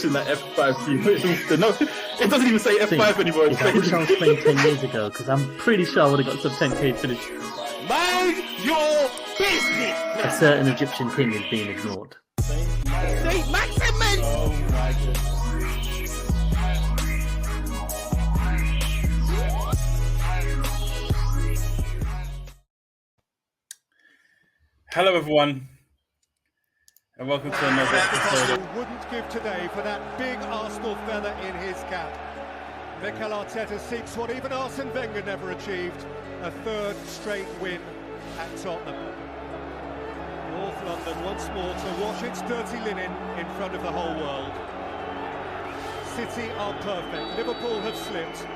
Like F5. No, it doesn't even say F5 anymore. I wish I was playing 10 years ago, because I'm pretty sure I would have got some 10k finish. Mind your business! A certain Egyptian king is being ignored. Saint Maximin! Oh my goodness. Hello, everyone, and welcome to another episode. Wouldn't give today for that big Arsenal feather in his cap. Mikel Arteta seeks what even Arsene Wenger never achieved, a third straight win at Tottenham. North London once more to wash its dirty linen in front of the whole world. City are perfect, Liverpool have slipped.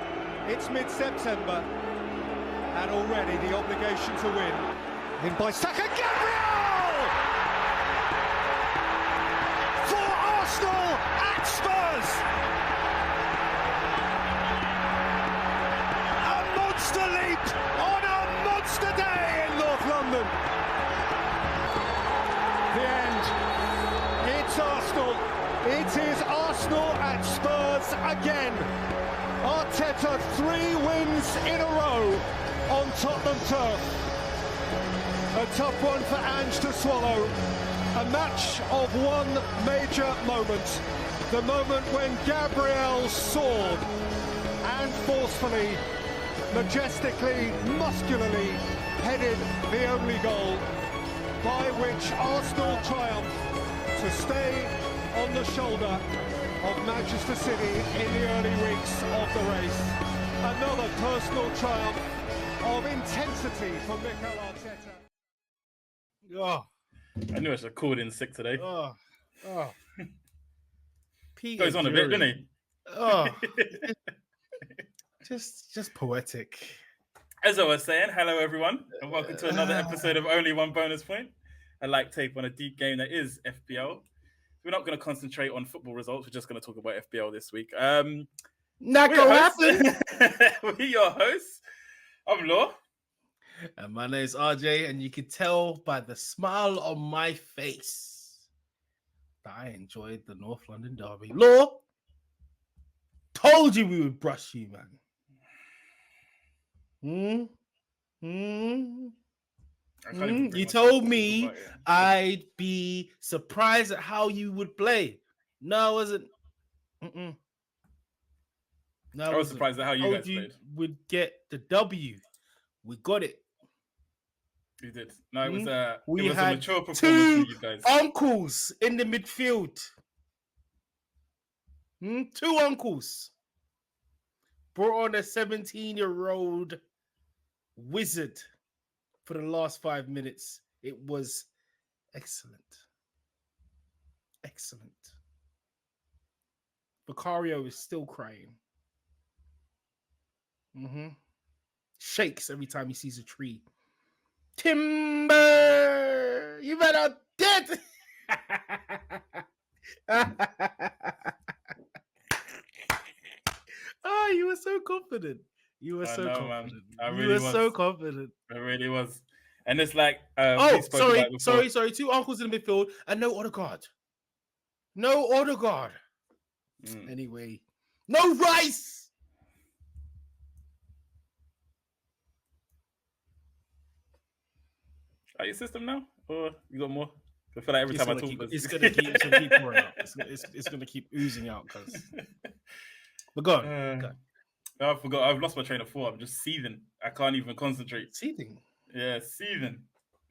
It's mid-September, and already the obligation to win. In by Saka, Gabriel! For Arsenal at Spurs! A monster leap on a monster day in North London. The end. It's Arsenal. It is Arsenal at Spurs again. Arteta 3 wins in a row on Tottenham turf. A tough one for Ange to swallow. A match of one major moment. The moment when Gabriel soared and forcefully, majestically, muscularly headed the only goal by which Arsenal triumphed to stay on the shoulder of Manchester City in the early weeks of the race. Another personal triumph of intensity for Mikel Arteta. Oh, I knew I should have called in sick today. oh. Peter Goes on a bit, doesn't he? Oh, just poetic. As I was saying, hello everyone, and welcome to another episode of Only One Bonus Point, a light take on a deep game that is FPL. We're not going to concentrate on football results. We're just going to talk about FPL this week. Not gonna happen. We're your hosts. I'm Law. And my name's RJ, and you can tell by the smile on my face that I enjoyed the North London derby. Law, told you we would brush you, man. You told me I'd be surprised at how you would play. No, I wasn't. No, I was surprised at how you guys played. Would get the W. We got it. You did. No, it was we it was had a mature performance two from you guys. uncles in the midfield. 2 uncles. Brought on a 17-year-old wizard for the last 5 minutes. It was excellent. Excellent. Vicario is still crying. Shakes every time he sees a tree. Timber! You better dead! Oh, you were so confident. You were so confident. You were so confident. It really was. And it's like... sorry. 2 uncles in the midfield and no Odegaard. No Odegaard. Anyway, no Rice! Are your system now? Or you got more? I feel like every time I talk... It's going to keep pouring out. It's going to keep oozing out. But go on. I forgot. I've lost my train of thought. I'm just seething. I can't even concentrate. Seething? Yeah, seething.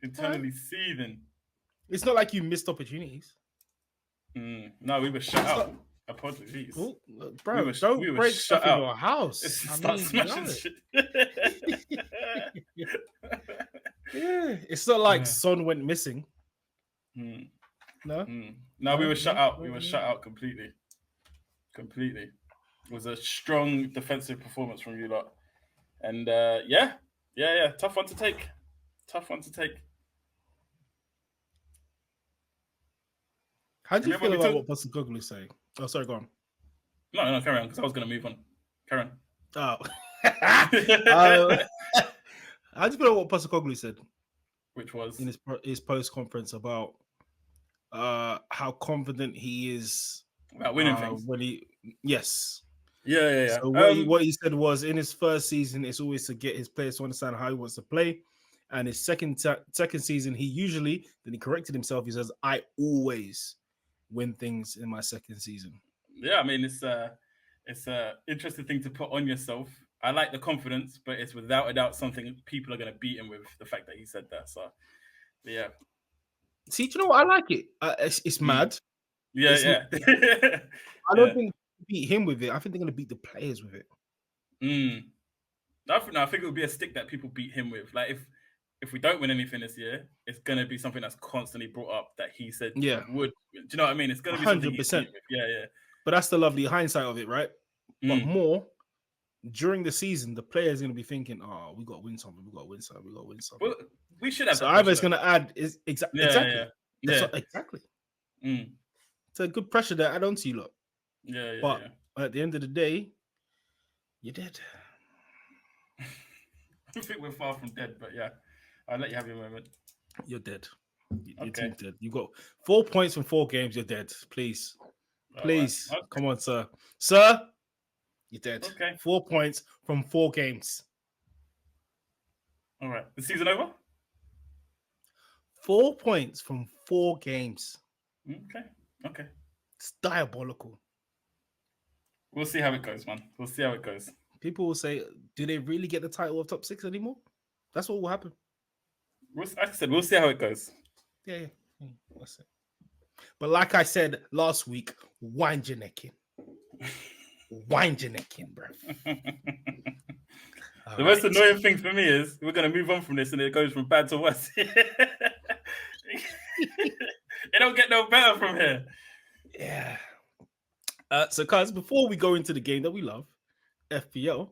Internally seething. It's not like you missed opportunities. No, we were shut out. Apologies. Ooh, bro, don't break stuff in your house. Start smashing shit. Yeah, it's not like Son went missing. No? No, we were shut out. We were shut out completely. Completely. It was a strong defensive performance from you lot. And yeah. Tough one to take. How do you feel about what Postecoglou is saying? Oh, sorry, go on. No, carry on, because I was going to move on. Carry on. Oh. How do you feel about what Postecoglou said? Which was? In his post-conference about how confident he is about winning things. Yes. Yeah. So what he said was in his first season, it's always to get his players to understand how he wants to play. And his second season, then he corrected himself. He says, I always win things in my second season. Yeah, I mean, it's a interesting thing to put on yourself. I like the confidence, but it's without a doubt something people are going to beat him with, the fact that he said that. So, yeah. See, do you know what? I like it. It's mad. Yeah. I don't think they beat him with it. I think they're going to beat the players with it. I think it would be a stick that people beat him with. Like, if we don't win anything this year, it's going to be something that's constantly brought up that he said would. Do you know what I mean? It's going to be 100%. Yeah. But that's the lovely hindsight of it, right? But more, during the season, the players are going to be thinking, oh, we got to win something. Well, we should have so Ivor's going to add exactly. Yeah. Exactly. It's a good pressure to add on to you, look. Yeah. But at the end of the day, you're dead. I think we're far from dead, but yeah, I'll let you have your moment. You're dead. Your team's dead. You've got 4 points from 4 games. You're dead. Please. Right. Come on, sir. Sir, you're dead. Okay. 4 points from 4 games. All right. The season over? 4 points from 4 games. Okay. It's diabolical. We'll see how it goes, man. We'll see how it goes. People will say, do they really get the title of top 6 anymore? That's what will happen. Like I said, we'll see how it goes. Yeah. That's it. But like I said last week, wind your neck in. Wind your neck in, bro. The most annoying thing for me is we're going to move on from this and it goes from bad to worse. It don't get no better from here. Yeah. So, guys, before we go into the game that we love, FPL,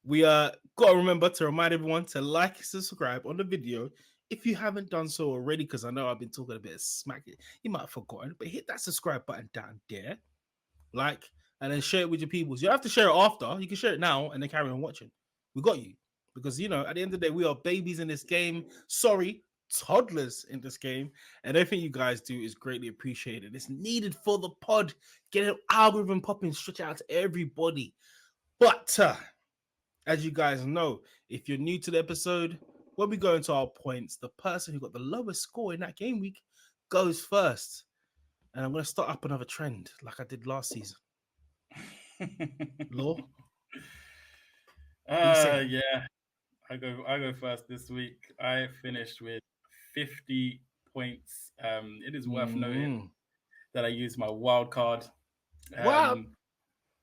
we got to remember to remind everyone to like and subscribe on the video if you haven't done so already, because I know I've been talking a bit of smack. You might have forgotten, but hit that subscribe button down there. Like, and then share it with your people. You don't have to share it after. You can share it now and then carry on watching. We got you. Because, you know, at the end of the day, we are babies in this game. Sorry, toddlers in this game. And everything you guys do is greatly appreciated. It's needed for the pod. Get an algorithm popping, stretch out to everybody. But as you guys know, if you're new to the episode, when we go into our points, the person who got the lowest score in that game week goes first. And I'm going to start up another trend like I did last season. Law? Yeah. I go first this week. I finished with 50 points. It is worth noting that I used my wild card. Wow.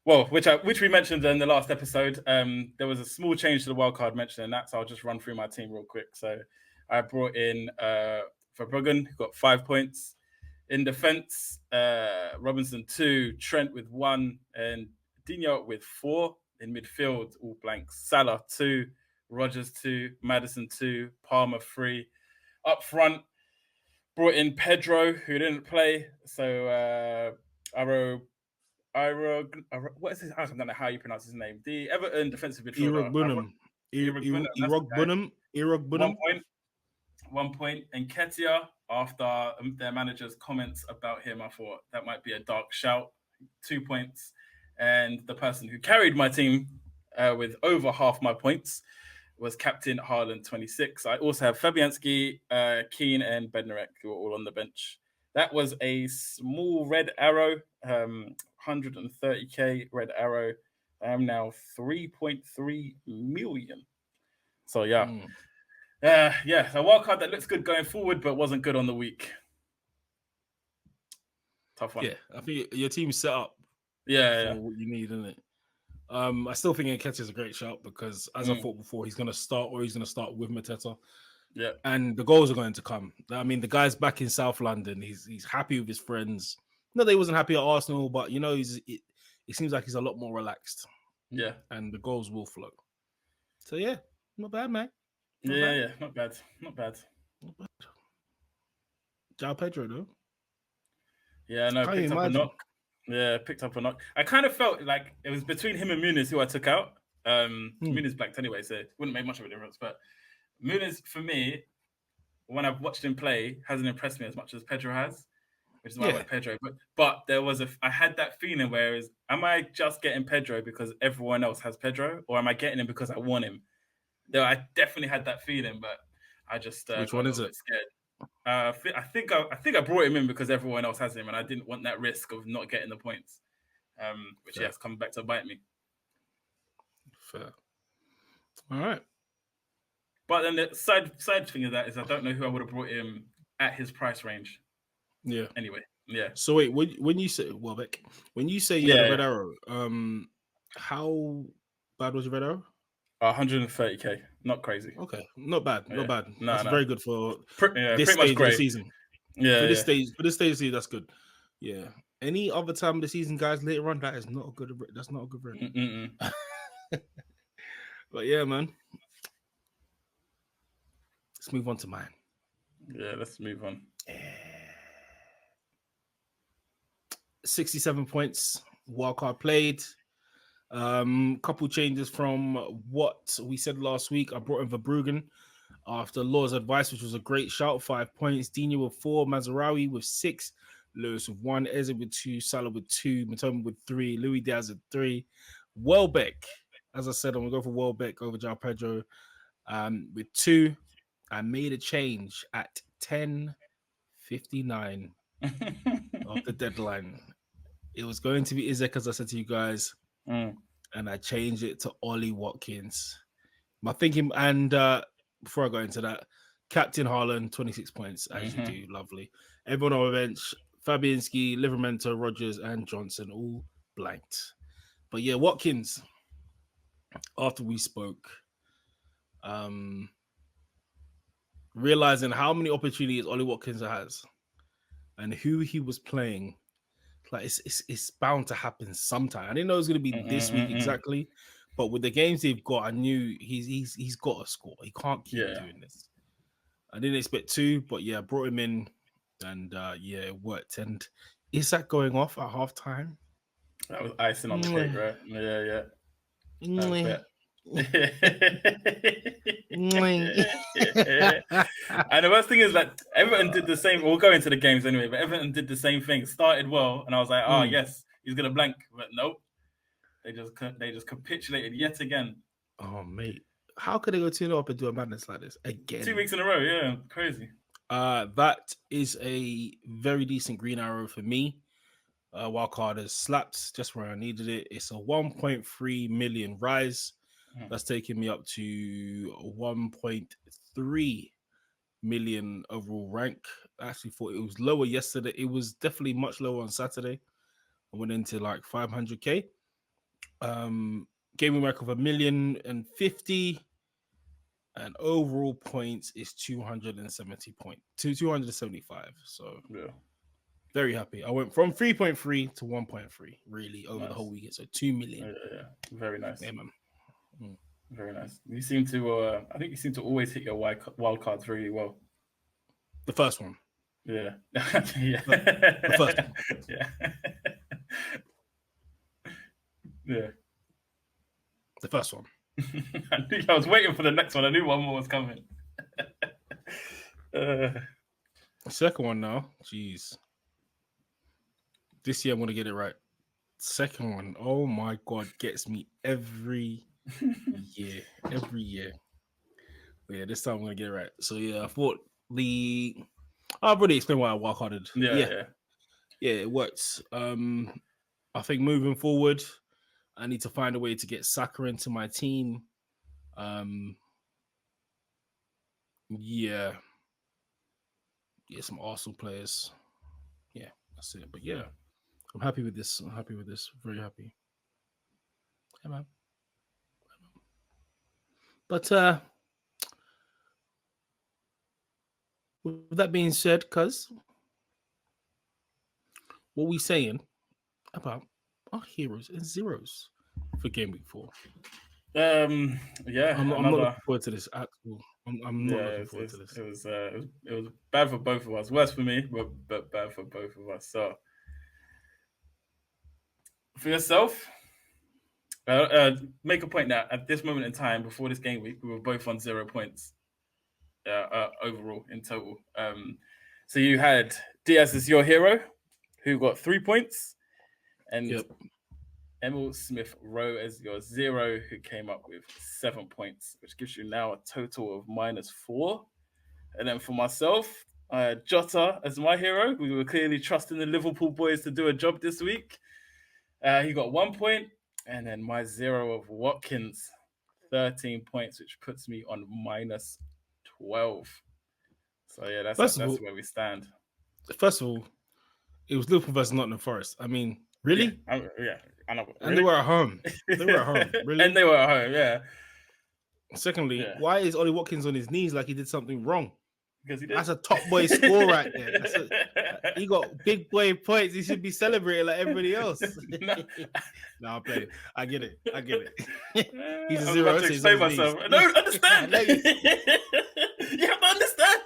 Well, which we mentioned in the last episode. There was a small change to the wildcard mentioning that, so I'll just run through my team real quick. So I brought in Verbruggen, who got 5 points. In defense, Robinson 2, Trent with 1, and Dino with 4. In midfield, all blanks. Salah 2, Rodgers 2, Maddison 2, Palmer 3. Up front, brought in Pedro, who didn't play. So what is his? I don't know how you pronounce his name. The Everton defensive midfielder. Irog Bunham. 1 point. And Ketia, after their manager's comments about him, I thought that might be a dark shout. 2 points. And the person who carried my team with over half my points was Captain Haaland, 26. I also have Fabianski, Keane, and Bednarek, who are all on the bench. That was a small red arrow, 130k red arrow. I am now 3.3 million. So yeah. A wildcard that looks good going forward, but wasn't good on the week. Tough one. Yeah, I think your team's set up. Yeah. What you need, isn't it? I still think Nketiah is a great shout because, as I thought before, he's going to start with Mateta. Yeah, and the goals are going to come. I mean, the guy's back in South London. He's happy with his friends. Not that he wasn't happy at Arsenal, but you know, it seems like he's a lot more relaxed. Yeah, and the goals will flow. So yeah, not bad, man. Not bad. João Pedro though. Yeah, no, picked up a knock. Yeah, picked up a knock. I kind of felt like it was between him and Muniz who I took out. Muniz blacked anyway, so it wouldn't make much of a difference. But Muniz, for me, when I've watched him play, hasn't impressed me as much as Pedro has. which is why I went Pedro. But there was I had that feeling where am I just getting Pedro because everyone else has Pedro, or am I getting him because I want him? I definitely had that feeling, but I just Which got one a is little it? bit scared. I think I brought him in because everyone else has him, and I didn't want that risk of not getting the points, which has come back to bite me. Fair. All right. But then the side thing of that is I don't know who I would have brought him at his price range. Yeah. Anyway, yeah. So wait, when you say Welbeck, when you say you had a red arrow, how bad was your red arrow? 130k, not crazy. Okay, not bad, not bad. No, that's very good for this pretty stage much of great. the season. Yeah, for this stage of the season, that's good. Yeah. Any other time of the season, guys, later on, that's not a good red. But yeah, man. Let's move on to mine. Yeah, let's move on. 67 points, wildcard played. Couple changes from what we said last week. I brought in Verbruggen after Law's advice, which was a great shout. 5 points. Dino with 4, Mazraoui with 6, Lewis with 1, Eze with 2, Salah with 2, Matoma with 3, Louis Diaz with 3. Welbeck, as I said, I'm gonna go for Welbeck over João Pedro with 2. I made a change at 10:59 of the deadline. It was going to be Isaac, as I said to you guys, and I changed it to Ollie Watkins. My thinking, and before I go into that, Captain Haaland, 26 points, as you do, lovely. Everyone on the bench, Fabianski, Livramento, Rogers, and Johnson, all blanked. But yeah, Watkins, after we spoke, realizing how many opportunities Ollie Watkins has and who he was playing, like it's bound to happen sometime. I didn't know it was going to be this week exactly, but with the games they've got, I knew he's got to score. He can't keep doing this. I didn't expect to, but yeah, I brought him in, and yeah, it worked. And is that going off at halftime? That was icing on the cake, right? Yeah. And the worst thing is that Everton did the same. We'll go into the games anyway, but Everton did the same thing. Started well, and I was like, "Oh yes, he's gonna blank," but nope. They just capitulated yet again. Oh mate, how could they go 2-0 up and do a madness like this again? 2 weeks in a row, yeah, crazy. That is a very decent green arrow for me. Wildcard has slapped just where I needed it. It's a 1.3 million rise. That's taking me up to 1.3 million overall rank. I actually thought it was lower yesterday. It was definitely much lower on Saturday. I went into like 500k. Gaming rank of 1,050,000, and overall points is 275. So yeah, very happy. I went from 3.3 to 1.3 really over the whole weekend. So 2 million. Yeah. Very nice. Yeah, man. Very nice. You seem to I think you seem to always hit your wild cards really well. The first one. Yeah. Yeah. The first one. Yeah. Yeah. The first one. I was waiting for the next one. I knew one more was coming. The second one now. Jeez. This year I'm going to get it right. Second one. Oh my God. Gets me every year. Every year. But yeah, this time I'm going to get it right. So yeah, I thought I've already explained why I wildcarded. Yeah, it works. I think moving forward, I need to find a way to get Saka into my team. Yeah, some Arsenal players. Yeah, that's it. But yeah, I'm happy with this. Very happy. Yeah, man. But with that being said, cuz, what we saying about our heroes and zeros for Gameweek 4? Yeah, I'm not looking forward to this at all. I'm not looking forward to this. It was bad for both of us. Worse for me, but bad for both of us. So for yourself, make a point that at this moment in time, before this game week, we were both on 0 points overall in total. So you had Diaz as your hero, who got 3 points, and Yep. Emil Smith Rowe as your 0, who came up with 7 points, which gives you now a total of -4. And then for myself, Jota as my hero. We were clearly trusting the Liverpool boys to do a job this week. He got 1 point, and then my 0 of Watkins, 13 points, which puts me on -12. So yeah, that's where we stand. First of all, it was Liverpool versus Nottingham Forest. I mean, really? Yeah, I know. And they were at home. They were at home. Really? And they were at home, yeah. Secondly, why is Ollie Watkins on his knees like he did something wrong? Because he did. That's a top boy score right there. He got big boy points. He should be celebrating like everybody else. No, I'm playing. I get it. He's a 0. To explain myself. I don't understand. You have to understand.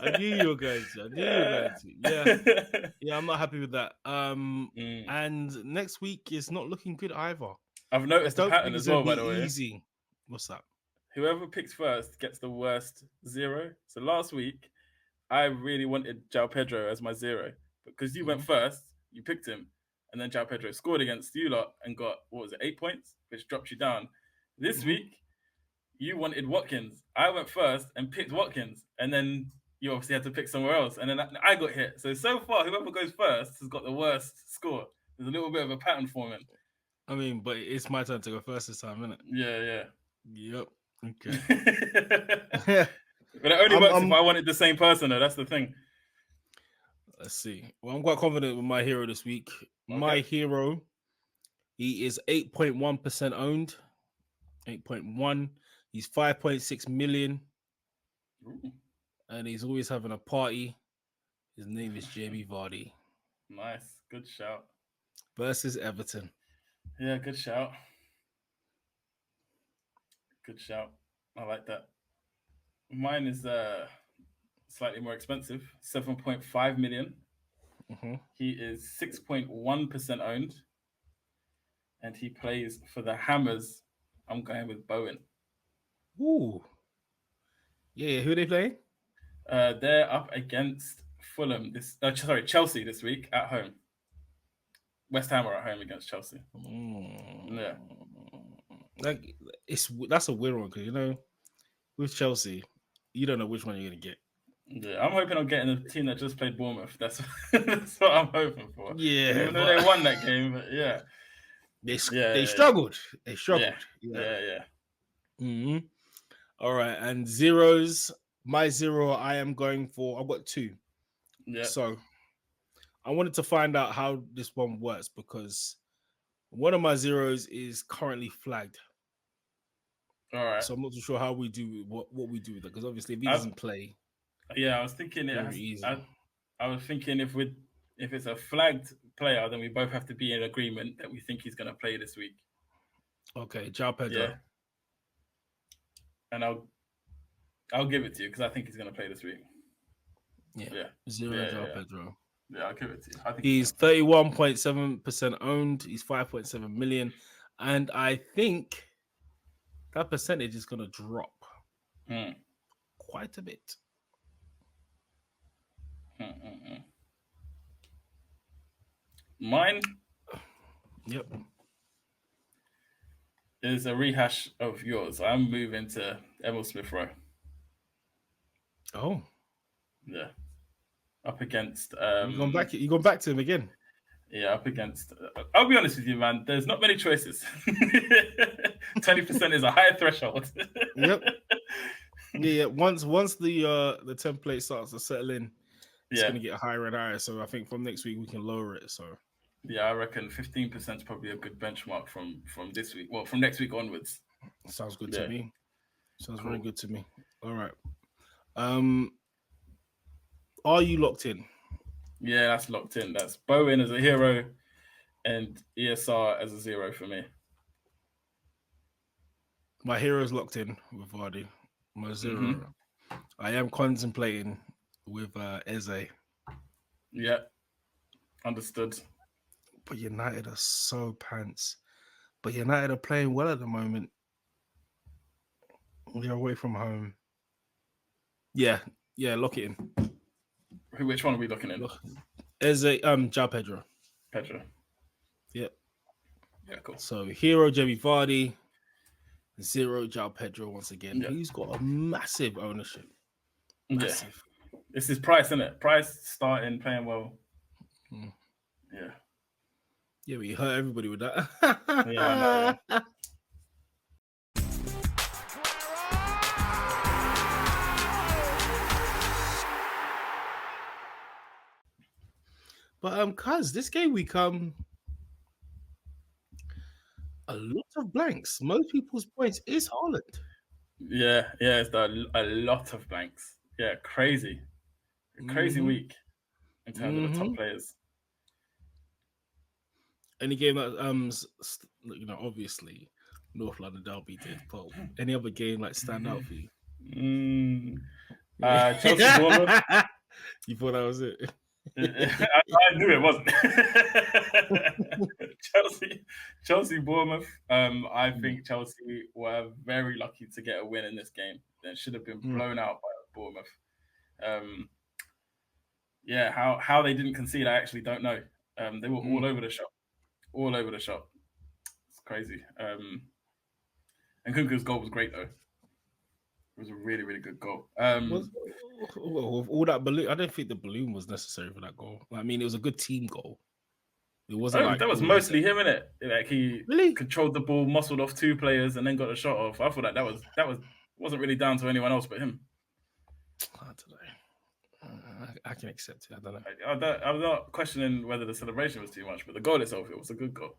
I knew you were going to. Yeah, I'm not happy with that. And next week is not looking good either. I've noticed the pattern as well, by the way. Easy. What's that? Whoever picks first gets the worst 0. So last week, I really wanted João Pedro as my 0 because you went first, you picked him, and then João Pedro scored against you lot and got 8 points, which dropped you down. This week, you wanted Watkins. I went first and picked Watkins, and then you obviously had to pick somewhere else, and then I got hit. So far, whoever goes first has got the worst score. There's a little bit of a pattern forming. I mean, but it's my turn to go first this time, isn't it? Yeah. Yep. Okay. But it only works if I wanted the same person, though. That's the thing. Let's see. Well, I'm quite confident with my hero this week. Okay. My hero, he is 8.1% owned. 8.1. He's 5.6 million. Ooh. And he's always having a party. His name is Jamie Vardy. Nice. Good shout. Versus Everton. Yeah, good shout. Good shout. I like that. Mine is slightly more expensive, 7.5 million. He is 6.1% owned. And he plays for the Hammers. I'm going with Bowen. Ooh. Yeah, who are they playing? They're up against Fulham Chelsea this week at home. West Ham are at home against Chelsea. Yeah. That's a weird one because with Chelsea, you don't know which one you're gonna get. Yeah, I'm hoping I'm getting a team that just played Bournemouth. That's what I'm hoping for. Yeah, even though they won that game, but yeah, they struggled. They struggled. Yeah. Mm-hmm. All right, and zeros. My 0, I am going for. I've got 2. Yeah. So I wanted to find out how this one works because one of my 0s is currently flagged. All right. So I'm not too sure how we do what we do with that because obviously if he doesn't play. Yeah, I was thinking I was thinking if it's a flagged player, then we both have to be in agreement that we think he's going to play this week. Okay, João Pedro. Yeah. And I'll give it to you because I think he's going to play this week. Yeah. 0 João Pedro. Yeah, I'll give it to you. I think he's 31.7% owned. He's 5.7 million, and I think that percentage is going to drop quite a bit. Mine, yep, is a rehash of yours. I'm moving to Emil Smith Rowe. Oh, yeah, up against. You gone back to him again? Yeah, up against. I'll be honest with you, man. There's not many choices. 20% is a higher threshold. Yep. Yeah. Once the template starts to settle in, it's going to get higher and higher. So I think from next week we can lower it. So yeah, I reckon 15% is probably a good benchmark from this week. Well, from next week onwards. Sounds good to me. Sounds very good to me. All right. Are you locked in? Yeah, that's locked in. That's Bowen as a hero and ESR as a 0 for me. My hero is locked in with Vardy. My 0. I am contemplating with Eze. Yeah, understood. But United are so pants. But United are playing well at the moment. They're away from home. Yeah, lock it in. Which one are we looking at? There's a João Pedro. Pedro. Yep. Yeah, cool. So hero Jamie Vardy, 0 João Pedro once again. Yeah. He's got a massive ownership. Massive. Yeah. It's his Price, isn't it? Price starting, playing well. Yeah. Yeah, but you hurt everybody with that. Yeah, I know. But cuz this game week a lot of blanks. Most people's points is Haaland. Yeah, it's a lot of blanks. Yeah, crazy week in terms of the top players. Any game that obviously North London Derby did, but any other game like stand out for you? Chelsea Bournemouth. You thought that was it? I knew it wasn't. Chelsea Bournemouth. I think Chelsea were very lucky to get a win in this game. They should have been blown out by Bournemouth. How they didn't concede, I actually don't know. They were all over the shop. It's crazy. And Kunku's goal was great though. It was a really, really good goal. With all that balloon, I don't think the balloon was necessary for that goal. I mean, it was a good team goal. It wasn't that was mostly him, innit? Like he controlled the ball, muscled off 2 players, and then got a shot off. I thought that wasn't really down to anyone else but him. I don't know. I can accept it. I don't know. I'm not questioning whether the celebration was too much, but the goal itself, it was a good goal.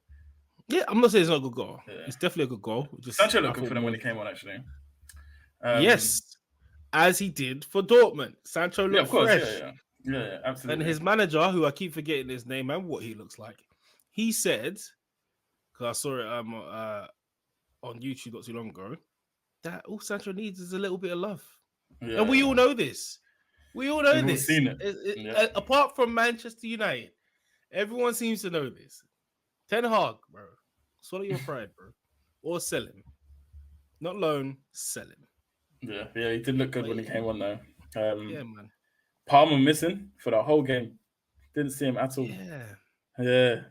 Yeah, I'm not saying it's not a good goal. Yeah. It's definitely a good goal. Sancho looked good for them when he came on, actually. Yes, as he did for Dortmund. Sancho looked fresh. Yeah, absolutely. And his manager, who I keep forgetting his name and what he looks like, he said, because I saw it on YouTube not too long ago, that all Sancho needs is a little bit of love. Yeah. And we all know this. We've seen it. Apart from Manchester United, everyone seems to know this. Ten Hag, bro. Swallow your pride, bro. Or sell him. Not loan, sell him. Yeah, he did look good when he came on though. Yeah, man. Palmer missing for the whole game. Didn't see him at all. Yeah.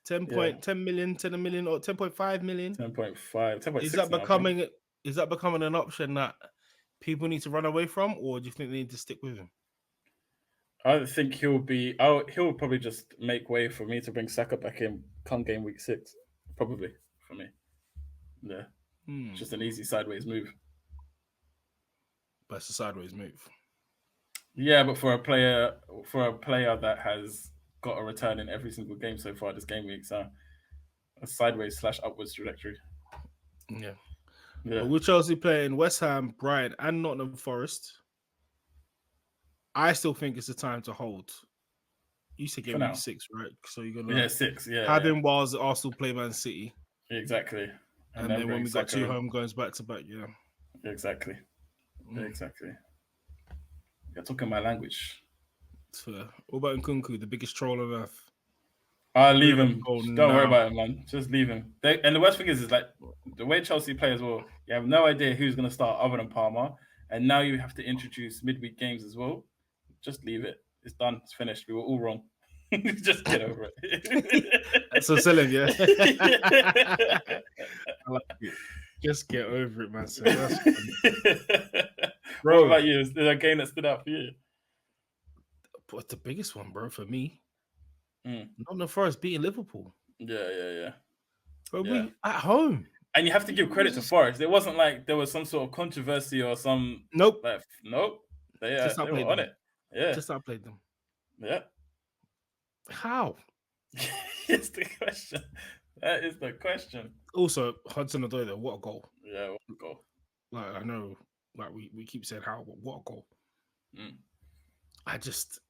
10 million, 10 million, or 10.5 million. 10.5. 10.6. Is that becoming an option that people need to run away from, or do you think they need to stick with him? I think he'll probably just make way for me to bring Saka back in come game week 6. Probably for me. Yeah. Just an easy sideways move. But it's a sideways move. Yeah, but for a player that has got a return in every single game so far this game week, so a sideways / upwards trajectory. Yeah. But with Chelsea playing West Ham, Brighton, and Nottingham Forest, I still think it's the time to hold. You said game week 6, right? So you're gonna 6. Yeah. Have him whilst Arsenal play Man City. Exactly. And then when we got 2 home games back to back, Exactly. Exactly. You're talking my language. It's fair. What about Nkunku, the biggest troll on earth? I'll leave him. Don't worry about him, man. Just leave him. And the worst thing is like the way Chelsea play as well. You have no idea who's going to start other than Palmer, and now you have to introduce midweek games as well. Just leave it. It's done. It's finished. We were all wrong. Just get over it. So sell him, yeah. I like it. Just get over it, man. So bro, what about you? Is there a game that stood out for you? But the biggest one, bro, for me, Nottingham Forest beating Liverpool. Yeah. But we at home. And you have to give credit to Forest. It wasn't like there was some sort of controversy or some. Nope. Nope. They were on it. Yeah. Just outplayed them. Yeah. How? It's the question. That is the question. Also, Hudson-Odoi, though, what a goal. Yeah, what a goal. Like, I know, like we keep saying how, but what a goal. I just...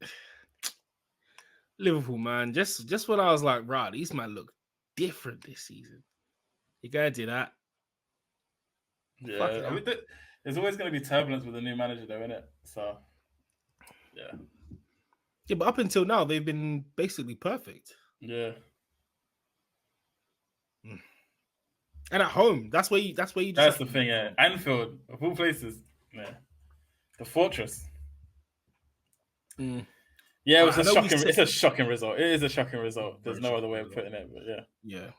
Liverpool, man, just when I was like, right, these man look different this season. You gotta do that. Yeah, I mean, there's always going to be turbulence with a new manager, though, isn't it? So, yeah. Yeah, but up until now, they've been basically perfect. Yeah. And at home, that's where you. That's the thing, yeah. Anfield, of all places, yeah. The fortress. Yeah, it was I a know we shocking. said- It's a shocking result. It is a shocking result. Very There's no other shocking way of result. putting it. But yeah, Yeah.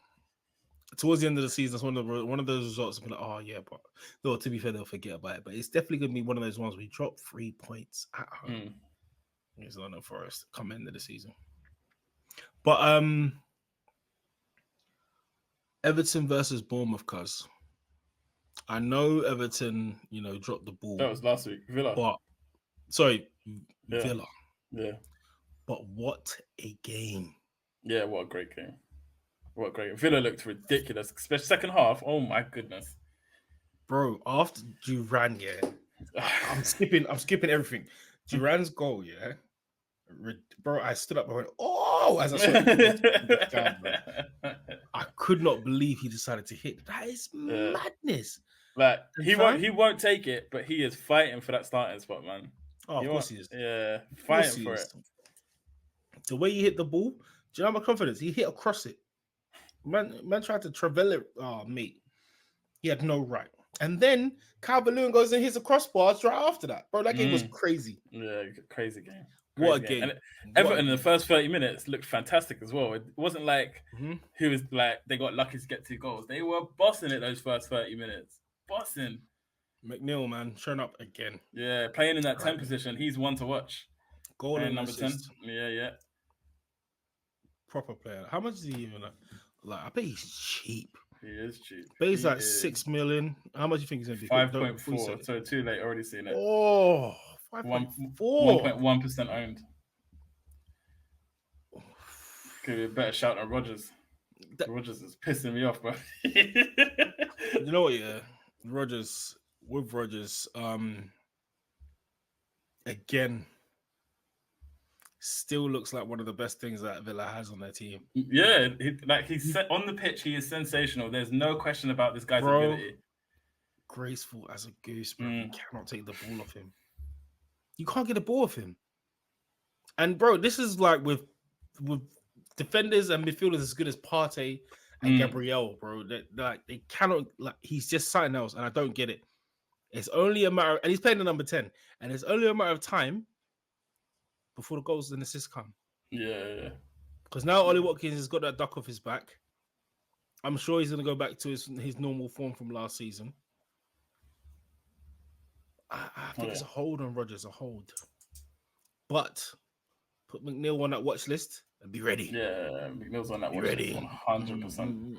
Towards the end of the season, that's one of those results. Be like, oh yeah, but though to be fair, they'll forget about it. But it's definitely gonna be one of those ones where you drop 3 points at home. It's London Forest come end of the season. But Everton versus Bournemouth, cuz I know Everton, dropped the ball. that was last week. Villa. But sorry, Yeah. Villa. Yeah. But what a game. Yeah, what a great game. What a great Villa looked ridiculous, especially second half. Oh my goodness. Bro, after Duran, I'm skipping everything. Duran's goal, bro, I stood up and went, oh, as I saw it down, bro. I could not believe he decided to hit. That is madness. Like he won't take it, but he is fighting for that starting spot, man. Oh, of course he is. Yeah, fighting for it. The way he hit the ball, do you know my confidence? He hit across it. Man tried to travel it. Oh, mate. He had no right. And then Calvert-Lewin goes and hits a crossbar right after that. Bro, that game was crazy. Yeah, crazy game. What a game. And Everton in the first 30 minutes looked fantastic as well. It wasn't like he was like they got lucky to get 2 goals. They were bossing it those first 30 minutes. Bossing. McNeil, man, showing up again. Yeah, playing in that 10 position. He's one to watch. Goal and number assist. 10. Yeah. Proper player. How much is he even like? I bet he's cheap. He is cheap. But he's like 6 million. How much do you think he's going to be? 5.4. So too late. Already seen it. Oh, 5.4. 1.1% owned. Could be a better shout than Rodgers. Rodgers is pissing me off, bro. You know what? Yeah, Rodgers. Again, still looks like one of the best things that Villa has on their team. Yeah, he's on the pitch. He is sensational. There's no question about this guy's ability. Graceful as a goose, bro. You cannot take the ball off him. You can't get a ball off him. And bro, this is like with defenders and midfielders as good as Partey and Gabriel, bro. They cannot. Like, he's just something else, and I don't get it. It's only a matter, and he's playing the number 10, and it's only a matter of time before the goals and assists come. Yeah. Because now Ollie Watkins has got that duck off his back. I'm sure he's going to go back to his normal form from last season. I think it's a hold on Rodgers, a hold. But put McNeil on that watch list and be ready. Yeah, McNeil's on that watch list 100%.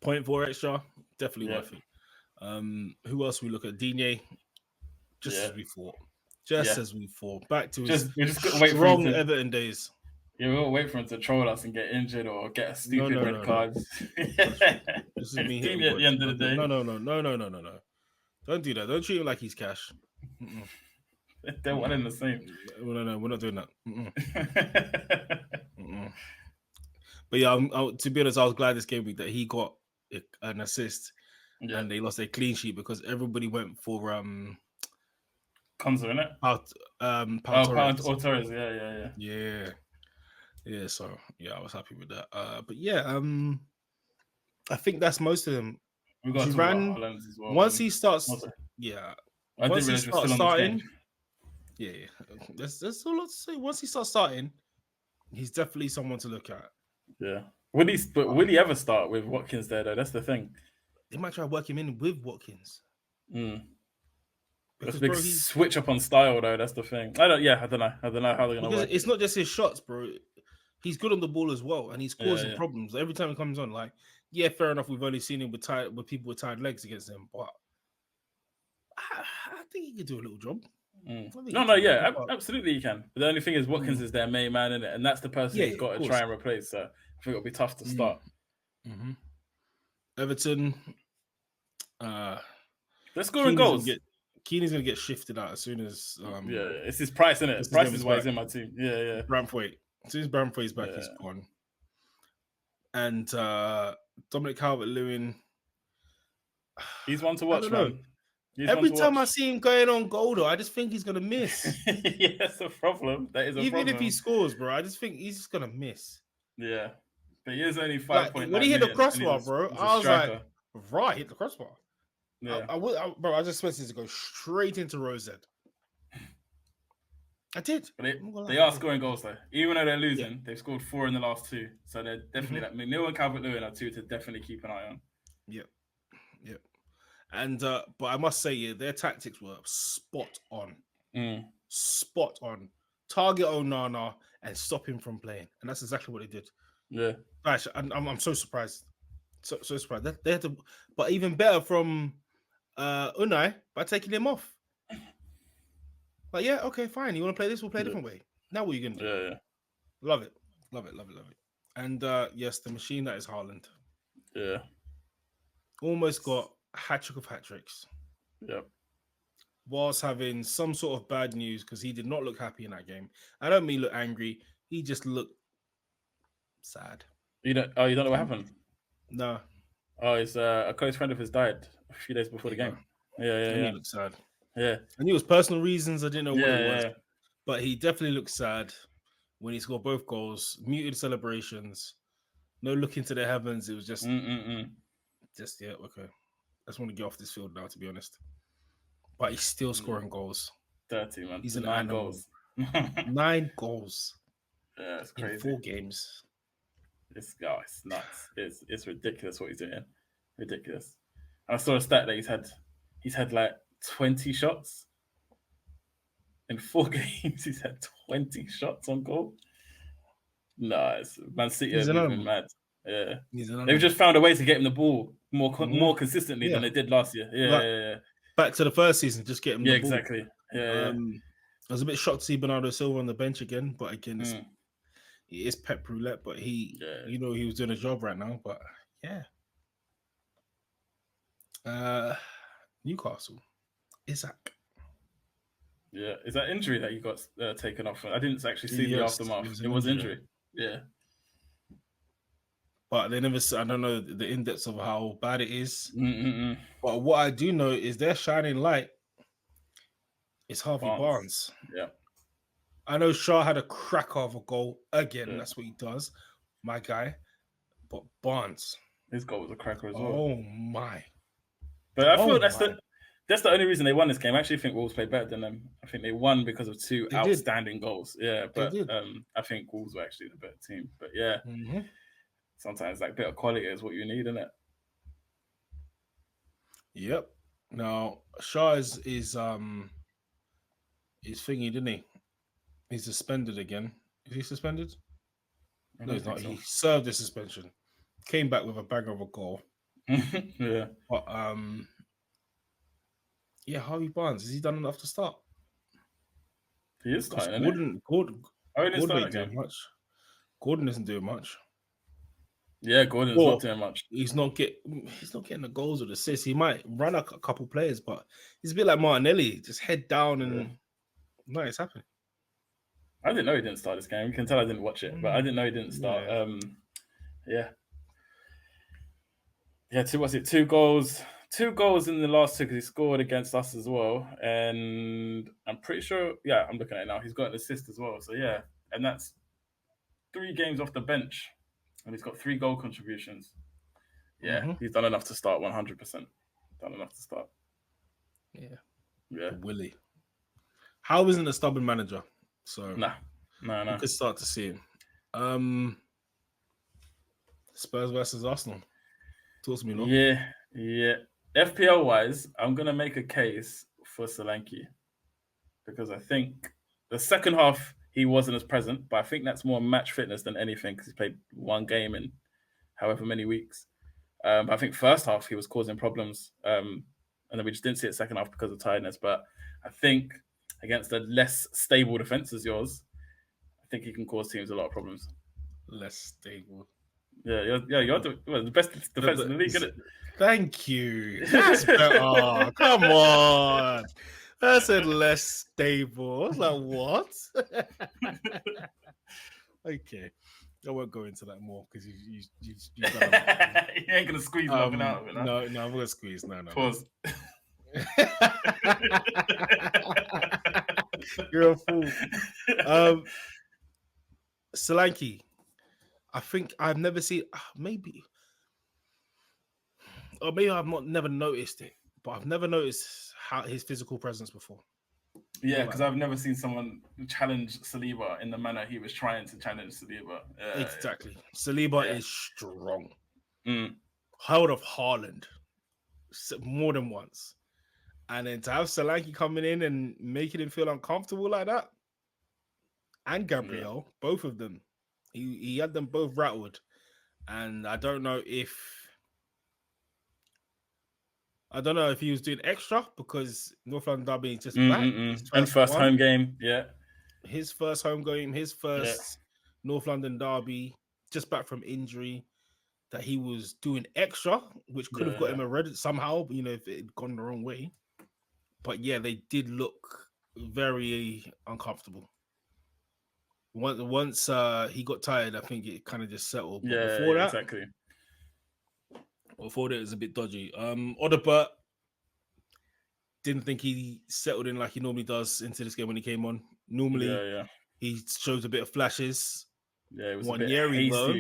0.4 extra, definitely worth it. Who else we look at? Digne, as we thought. As we thought. Back to his strong Everton days. Yeah, we'll wait for him to troll us and get injured or get a stupid red card. This is me Digne at the end of the day. No. Don't do that. Don't treat him like he's cash. They're one and the same. No, we're not doing that. But yeah, to be honest, I was glad this game week that he got an assist and they lost a clean sheet because everybody went for Konza, innit? Pau Torres. Yeah. So I was happy with that. But yeah, I think that's most of them. We got Duran, as well, once he starts, I once didn't he realize starts on starting, that's all I'll say. Once he starts starting, he's definitely someone to look at. Yeah. Will he ever start with Watkins there though? That's the thing. They might try to work him in with Watkins. That's a big switch up on style though. That's the thing. I don't know how they're gonna work. It's not just his shots, bro. He's good on the ball as well, and he's causing problems every time he comes on. Like, fair enough. We've only seen him with people with tired legs against him, but I think he could do a little job. Absolutely he can. But the only thing is Watkins is their main man in it, and that's the person who's got to try and replace. So I think it'll be tough to start. Everton, they're scoring goals. Keeney's gonna get shifted out as soon as it's his price, isn't it? Price is why he's in my team. Yeah. Braithwaite. As soon as Braithwaite's back, he's gone. And Dominic Calvert-Lewin, he's one to watch, man. Every time I see him going on goal, though, I just think he's gonna miss. That's a problem. That is a problem. Even if he scores, bro, I just think he's just gonna miss. Yeah, but he is only 5.9. When he hit the crossbar, bro, I was like, right, hit the crossbar. Yeah, I just expected it to go straight into Rosette. I did. But they are scoring goals though. Even though they're losing, they've scored 4 in the last 2. So they're definitely like McNeil and Calvert-Lewin are 2 to definitely keep an eye on. Yep. And but I must say, their tactics were spot on. Spot on. Target Onana and stop him from playing, and that's exactly what they did. Yeah, Gosh, I'm so surprised. So surprised. They had to, but even better from Unai by taking him off. Like, yeah, okay, fine. You want to play this? We'll play a different way. Now what are you gonna do? Yeah. Love it. And yes, the machine that is Haaland. Yeah. Almost got a hat-trick of hat-tricks. Yep. Was having some sort of bad news because he did not look happy in that game. I don't mean look angry. He just looked sad. You don't know what happened? No. Oh, it's a close friend of his died a few days before the game. Yeah. He looked sad. Yeah. I knew it was personal reasons. I didn't know what it was. Yeah. But he definitely looked sad when he scored both goals. Muted celebrations. No look into the heavens. It was just, okay. I just want to get off this field now, to be honest. But he's still scoring goals. 30, man. He's an 9 animal. goals. 9 goals. Yeah, it's crazy. In 4 games. It's nuts. It's ridiculous what he's doing. Ridiculous. And I saw a stat that he's had like 20 shots. In 4 games, he's had 20 shots on goal. No, it's Man City have been mad. Yeah. They've just found a way to get him the ball more consistently than they did last year. Yeah. Back to the first season, just get him the ball. Exactly. Yeah. I was a bit shocked to see Bernardo Silva on the bench again, but again, it is Pep Roulette, but he was doing a job right now, but Newcastle, Isaac. Yeah, is that injury that you got taken off? I didn't actually see the aftermath. It was injury. Yeah. But they never. I don't know the in-depth of how bad it is. But what I do know is their shining light is Harvey Barnes. Yeah. I know Shaw had a cracker of a goal again. That's what he does, my guy. But Barnes, his goal was a cracker as well. Oh my! But I feel that's the only reason they won this game. I actually think Wolves played better than them. I think they won because of 2 outstanding goals. Yeah, but I think Wolves were actually the better team. But yeah, sometimes like better quality is what you need, isn't it? Yep. Now Shaw is thingy, didn't he? He's suspended again. Is he suspended? No, he's not. So. He served the suspension. Came back with a banger of a goal. Yeah. But Harvey Barnes, has he done enough to start? He is starting. Gordon isn't doing much. Gordon isn't doing much. Yeah, Gordon's not doing much. He's not getting the goals or the assists. He might run a couple players, but he's a bit like Martinelli, just head down and no, it's happening. I didn't know he didn't start this game. You can tell I didn't watch it, but I didn't know he didn't start. Yeah. 2 goals. 2 goals in the last 2 because he scored against us as well. And I'm pretty sure, I'm looking at it now. He's got an assist as well. So, and that's 3 games off the bench. And he's got 3 goal contributions. Yeah, he's done enough to start 100%. Done enough to start. Yeah. Yeah. Willie. How isn't a stubborn manager? So no. You could start to see him. Spurs versus Arsenal. Talk to me, Lord. Yeah. FPL wise, I'm gonna make a case for Solanke because I think the second half he wasn't as present, but I think that's more match fitness than anything because he's played 1 game in however many weeks. But I think first half he was causing problems, and then we just didn't see it second half because of tiredness. But I think against a less stable defense as yours, I think he can cause teams a lot of problems. Less stable. Yeah, you're the best defense in the league, isn't it? Thank you. That's better. Oh, come on. I said less stable. I was like, what? Okay. I won't go into that more because you've done it. You ain't going to squeeze nothing out of it. No, I'm going to squeeze. No. Pause. You're a fool. Solanke. I think I've never seen, maybe I've never noticed it, but I've never noticed how his physical presence before. Yeah, because I've never seen someone challenge Saliba in the manner he was trying to challenge Saliba. Exactly. Saliba is strong. Mm. Held of Haaland more than once. And then to have Solanke coming in and making him feel uncomfortable like that, and Gabriel, both of them, he had them both rattled. And I don't know if he was doing extra because North London Derby is just back. And first home game, his first home game, his first North London Derby, just back from injury, that he was doing extra, which could have got him a red somehow, if it had gone the wrong way. But yeah, they did look very uncomfortable. Once he got tired, I think it kind of just settled. But before that, exactly. Before that, it was a bit dodgy. Odobert didn't think he settled in like he normally does into this game when he came on. Normally, he shows a bit of flashes. Yeah, it was a bit hasty. Though,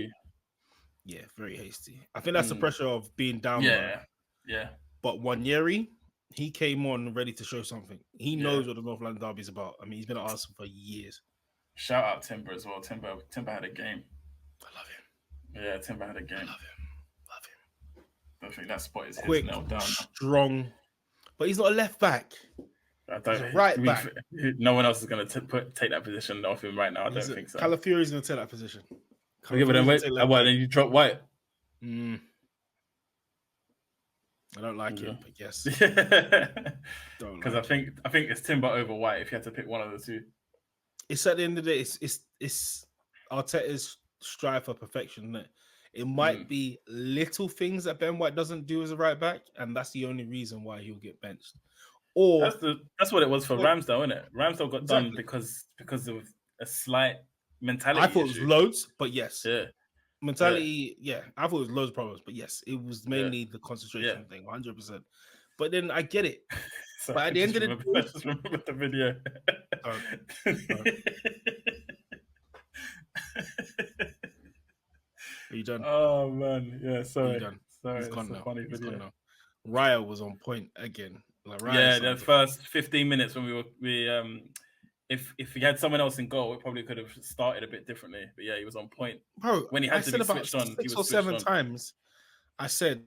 yeah, very hasty. I think that's the pressure of being down. Yeah. But Wanyeri, he came on ready to show something. He knows what the North London Derby is about. I mean, he's been at Arsenal for years. Shout out Timber as well. Timber had a game. I love him. Yeah, Timber had a game. I love him. I think that spot is quick, nailed down. Strong, but he's not a left back. He's a right back. No one else is going to take that position off him right now. I don't think so. Calafiori is going to take that position. But then you drop White. I don't like him, but yes. Because I think it's Timber over White if you had to pick one of the two. It's at the end of the day, it's Arteta's strive for perfection, isn't it? It might be little things that Ben White doesn't do as a right back, and that's the only reason why he'll get benched. Or that's what it was for Ramsdale, isn't it? Ramsdale got done because of a slight mentality. I thought it was loads, but yes. Yeah. Mentality, I thought it was loads of problems, but yes, it was mainly the concentration thing, 100%. But then I get it. So but at the end of the day, I just remember the video. Are you done? Oh man, yeah. Sorry, sorry. He's gone now. Funny video. Raya was on point again. Like the first 15 minutes when we if he had someone else in goal, it probably could have started a bit differently. But yeah, he was on point. Bro, when he had to be switched on, 6 or 7 times. I said,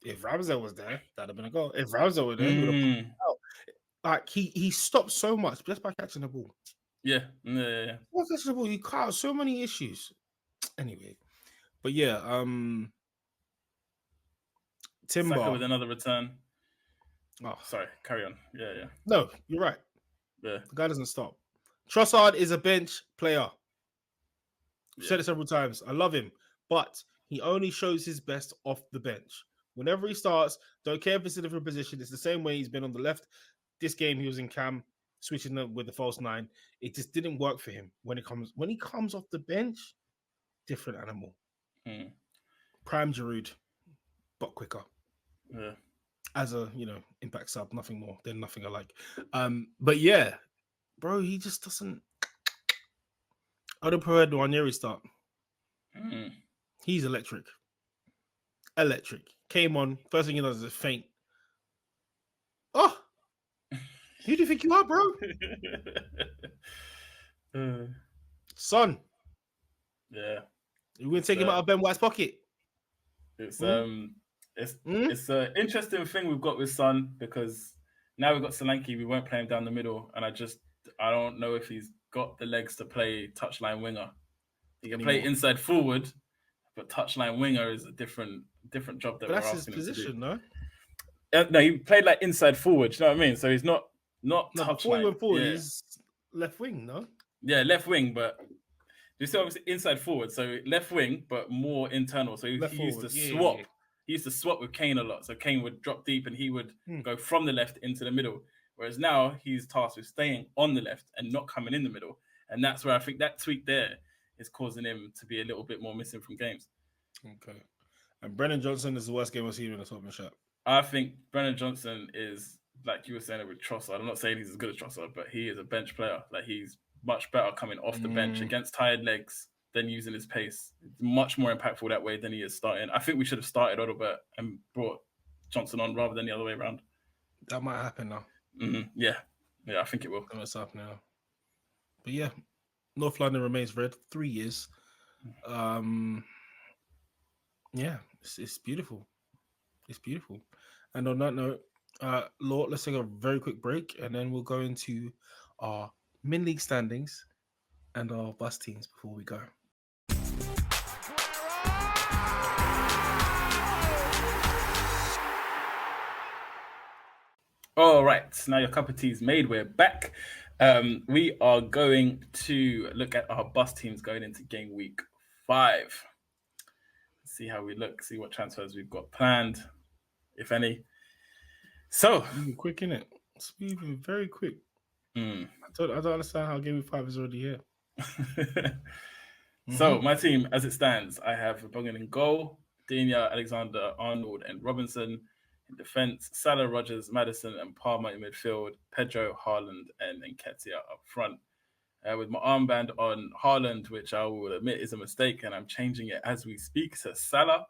if Ramsdale was there, that'd have been a goal. If Ramsdale was there, he would have put out. Like he stopped so much just by catching the ball. Yeah. By catching the ball, you cut out so many issues. Anyway, but yeah, Timber Saka with another return. Oh, sorry, carry on. Yeah. No, you're right. Yeah, the guy doesn't stop. Trossard is a bench player. I've said it several times. I love him, but he only shows his best off the bench. Whenever he starts, don't care if it's a different position. It's the same way he's been on the left. This game he was in cam, switching up with the false 9. It just didn't work for him when he comes off the bench. Different animal. Prime Giroud, but quicker. Yeah. As a impact sub, nothing more than nothing alike. But yeah, bro, he just doesn't. I'd have preferred Wanyeri start. He's electric. Came on. First thing he does is faint. Oh, who do you think you are, bro? Son. Yeah. You're gonna take him out of Ben White's pocket. It's It's an interesting thing we've got with Son because now we've got Solanke. We won't play him down the middle, and I don't know if he's got the legs to play touchline winger. He can play inside forward, but touchline winger is a different job that we're asking him to do. That's his position, no? No, he played like inside forward. You know what I mean? So he's not touchline. Before he went forward, he's left wing, no? Yeah, left wing, but you still obviously inside forward. So left wing, but more internal. So he used to swap. Yeah. He used to swap with Kane a lot. So Kane would drop deep and he would go from the left into the middle. Whereas now he's tasked with staying on the left and not coming in the middle. And that's where I think that tweak there is causing him to be a little bit more missing from games. Okay. And Brennan Johnson is the worst game I've seen in the Tottenham shirt. I think Brennan Johnson is, like you were saying with Trossard. I'm not saying he's as good as Trossard, but he is a bench player. Like he's much better coming off the bench against tired legs than using his pace. It's much more impactful that way than he is starting. I think we should have started Odobert and brought Johnson on rather than the other way around. That might happen now. Yeah. Yeah, I think it will. What's up now? But yeah, North London remains red. 3 years. Yeah, it's beautiful. It's beautiful. And on that note, Lord, let's take a very quick break, and then we'll go into our min-league standings and our bus teams before we go. All right, now your cup of tea is made. We're back. We are going to look at our bus teams going into game week 5. See how we look, see what transfers we've got planned, if any. So, moving quick, innit? It's moving very quick. I don't understand how game week 5 is already here. So, my team, as it stands, I have Vertonghen in goal, Dina, Alexander, Arnold, and Robinson. In defense, Salah, Rogers, Madison, and Palmer in midfield, Pedro, Haaland, and Nketiah up front. With my armband on Haaland, which I will admit is a mistake, and I'm changing it as we speak to Salah.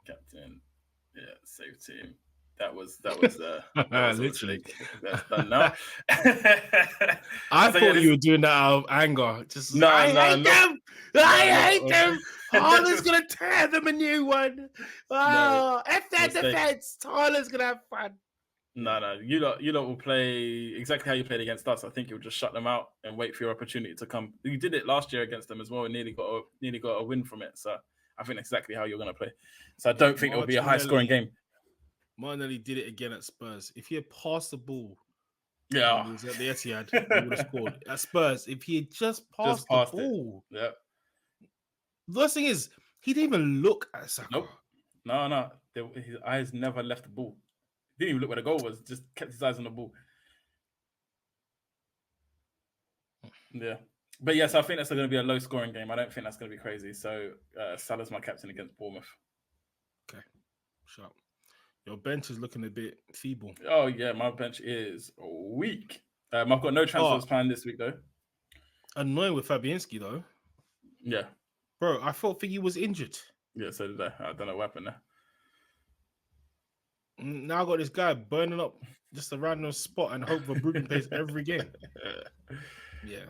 Captain, save team. That was literally. That's done now. I thought you were doing that out of anger. Just I hate them. Haaland's gonna tear them a new one. Oh, F their defense. Haaland's gonna have fun. No. You lot will play exactly how you played against us. I think you'll just shut them out and wait for your opportunity to come. You did it last year against them as well and nearly got a win from it. So I think that's exactly how you're gonna play. So I don't think it will be a high scoring game. Martinelli did it again at Spurs. If he had passed the ball, he was at the Etihad, he would have scored. At Spurs, if he had just passed the ball, yeah. The worst thing is he didn't even look at Saka. Nope. No. His eyes never left the ball. He didn't even look where the goal was. Just kept his eyes on the ball. Yeah. But yes, I think that's going to be a low scoring game. I don't think that's going to be crazy. So Salah's my captain against Bournemouth. Okay. Sharp. Your bench is looking a bit feeble. Oh, yeah. My bench is weak. I've got no transfers planned this week, though. Annoying with Fabianski, though. Yeah. Bro, I thought Figgy was injured. Yeah, so did I. I don't know what happened there. Now I got this guy burning up just a random spot and hope Verbruggen plays every game. Yeah.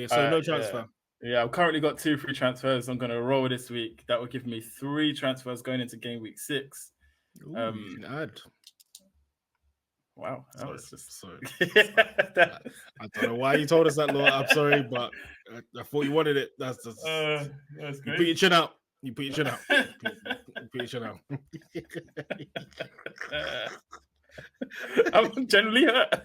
So no transfer. Yeah, I've currently got 2 free transfers. I'm going to roll this week. That will give me 3 transfers going into game week 6. Ooh, you can add. Wow. Sorry. I don't know why you told us that, Lord. I'm sorry, but I thought you wanted it. That's great. You put your chin out. You put your chin out. I'm generally hurt.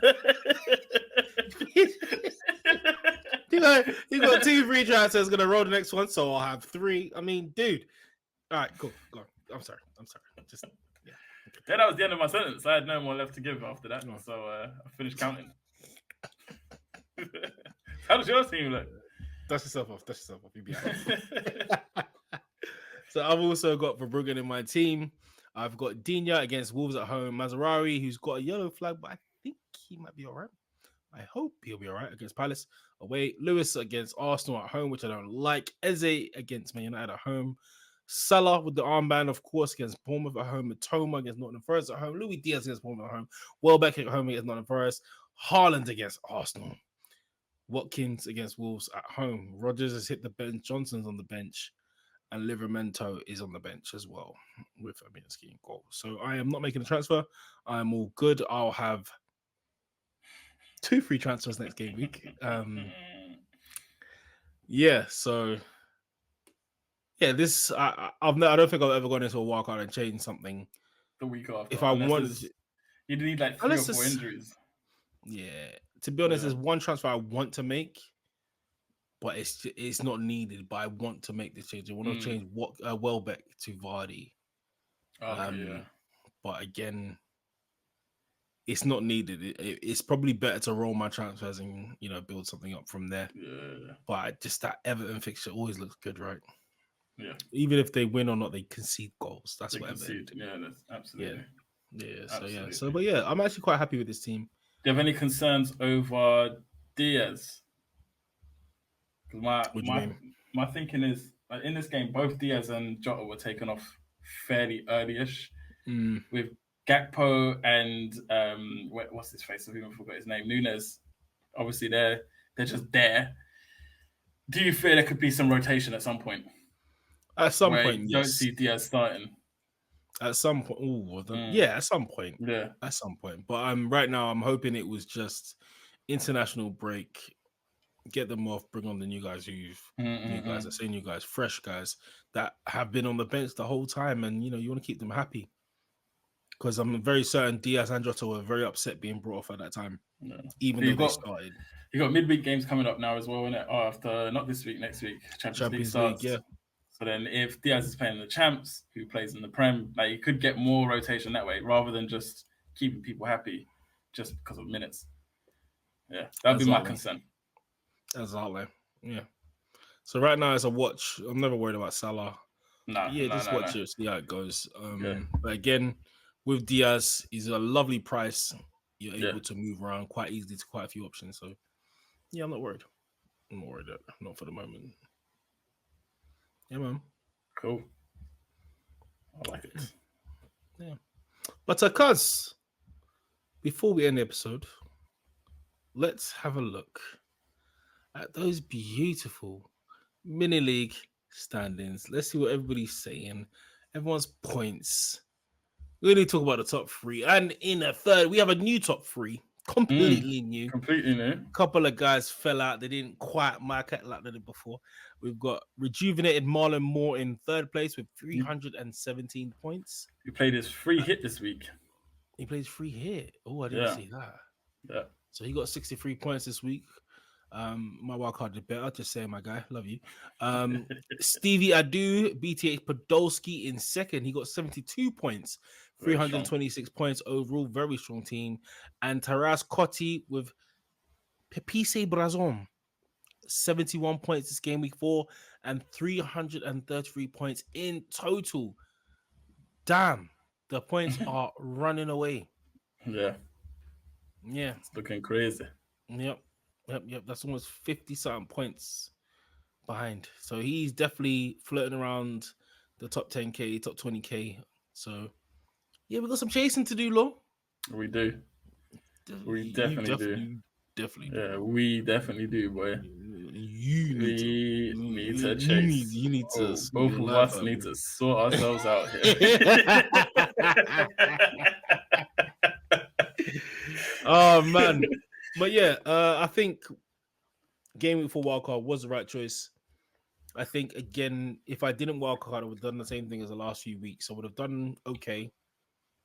You got 2 free transfers. Going to roll the next one, so I'll have 3. I mean, dude. All right, cool. Go on. I'm sorry. Just yeah, that was the end of my sentence. I had no more left to give after that, so I finished counting. How does your team look? Dust yourself off. You'll be all right. So I've also got Verbruggen in my team. I've got Dina against Wolves at home. Mazraoui, who's got a yellow flag, but I think he might be all right. I hope he'll be all right against Palace away. Lewis against Arsenal at home, which I don't like. Eze against Man United at home. Salah with the armband, of course, against Bournemouth at home. Matoma against Nottingham Forest at home. Louis Diaz against Bournemouth at home. Welbeck at home against Nottingham Forest. Haaland against Arsenal. Watkins against Wolves at home. Rogers has hit the bench. Johnson's on the bench. And Livramento is on the bench as well with Fabianski in goal. So I am not making a transfer. I'm all good. I'll have 2 free transfers next game week. This I don't think I've ever gone into a walkout and changed something the week after. If I wanted, you need like 3 or 4 injuries. Yeah, to be honest, there's one transfer I want to make, but it's not needed. But I want to make this change. I want to change Welbeck to Vardy. But again, it's not needed. It's probably better to roll my transfers and build something up from there. Yeah. But just that Everton fixture always looks good, right? Yeah. Even if they win or not, they concede goals. That's what concede. Yeah, that's absolutely. Yeah. I'm actually quite happy with this team. Do you have any concerns over Diaz? Because my thinking is in this game, both Diaz and Jota were taken off fairly early-ish. With Gakpo and what's his face? I even forgot his name. Nunes. Obviously, they're just there. Do you feel there could be some rotation at some point? At some where point, you yes. don't see Diaz starting. At some point, yeah, at some point, yeah, at some point. But right now, I'm hoping it was just international break. Get them off. Bring on the new guys new guys. I say new guys, fresh guys that have been on the bench the whole time, and you want to keep them happy. Because I'm very certain Diaz and Jota were very upset being brought off at that time, even though they started. You got midweek games coming up now as well, innit? After not this week, next week, Champions League starts. Yeah. So then, if Diaz is playing the champs, who plays in the Prem, like you could get more rotation that way, rather than just keeping people happy just because of minutes. Yeah, that'd be my concern. Exactly. Yeah. So right now, as a watch, I'm never worried about Salah. Just watch it, see how it goes. But again, with Diaz, he's a lovely price. You're able to move around quite easily to quite a few options. So yeah, I'm not worried. Not for the moment. Yeah, man. Cool. I like it. Yeah. But cuz, before we end the episode, let's have a look at those beautiful mini league standings. Let's see what everybody's saying. Everyone's points. We're going to talk about the top three. And in a third, we have a new top three. Completely new. A couple of guys fell out. They didn't quite mark it like they did before. We've got rejuvenated Marlon Moore in third place with 317 points. He played his free hit this week. He plays free hit. Oh, I didn't see that. Yeah. So he got 63 points this week. My wildcard did better. Just saying, my guy. Love you. Stevie Adu, BTH Podolski in second. He got 72 points. 326 points overall. Very strong team. And Taras Cotti with Pepise Brazon. 71 points this game week 4 and 333 points in total. Damn, the points are running away. Yeah. It's looking crazy. Yep. That's almost 50-something points behind. So he's definitely flirting around the top 10K, top 20K. So yeah, we got some chasing to do, Law. We do. We definitely do. Yeah, we definitely do, boy. You need to chase. You need to. Both of us need to sort ourselves out here. Oh man, but yeah, I think Game Week for wildcard was the right choice. I think again, if I didn't wildcard, I would have done the same thing as the last few weeks. I would have done okay,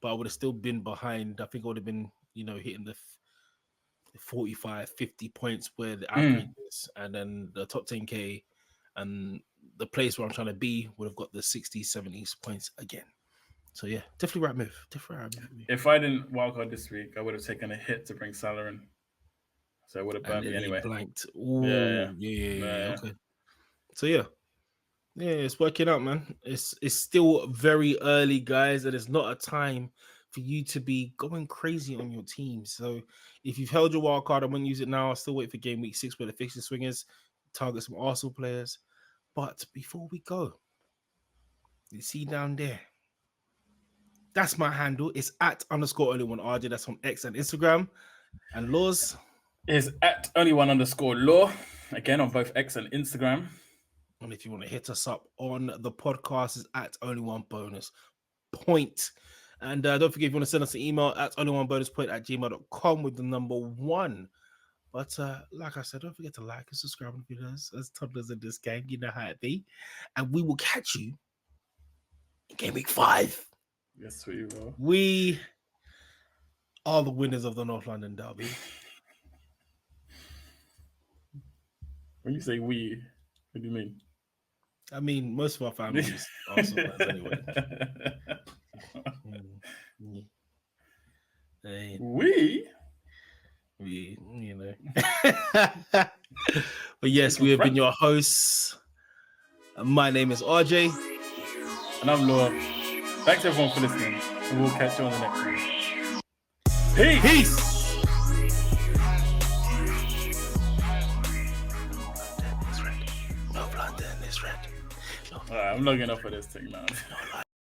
but I would have still been behind. I think I would have been, hitting the 45, 50 points where the average is, and then the top 10K and the place where I'm trying to be would have got the 60s, 70s points again. So yeah, definitely right move. If I didn't wildcard this week, I would have taken a hit to bring Salah in. So it would have burned me anyway. Blanked. Ooh, yeah. Okay. So yeah, it's working out, man. It's still very early, guys, and it's not a time for you to be going crazy on your team. So if you've held your wild card and won't use it now, I'll still wait for game week 6 where the fixture swingers target some Arsenal players. But before we go, you see down there, that's my handle. It's @_only1RJ. That's on X and Instagram. And Laws is @only1_law. Again, on both X and Instagram. And if you want to hit us up on the podcast, is @only1bonuspoint. And don't forget, if you want to send us an email, @only1bonuspoint@gmail.com with the number 1. But like I said, don't forget to like and subscribe on videos as toddlers in this game. You know how it be. And we will catch you in Game Week 5. Yes, we will. We are the winners of the North London Derby. When you say we, what do you mean? I mean, most of our families are Arsenal fans anyway. We, But yes, we have been your hosts. My name is RJ. And I'm Laura. Thanks everyone for listening. And we'll catch you on the next one. Peace! North London is red. Alright, I'm logging up for this thing now.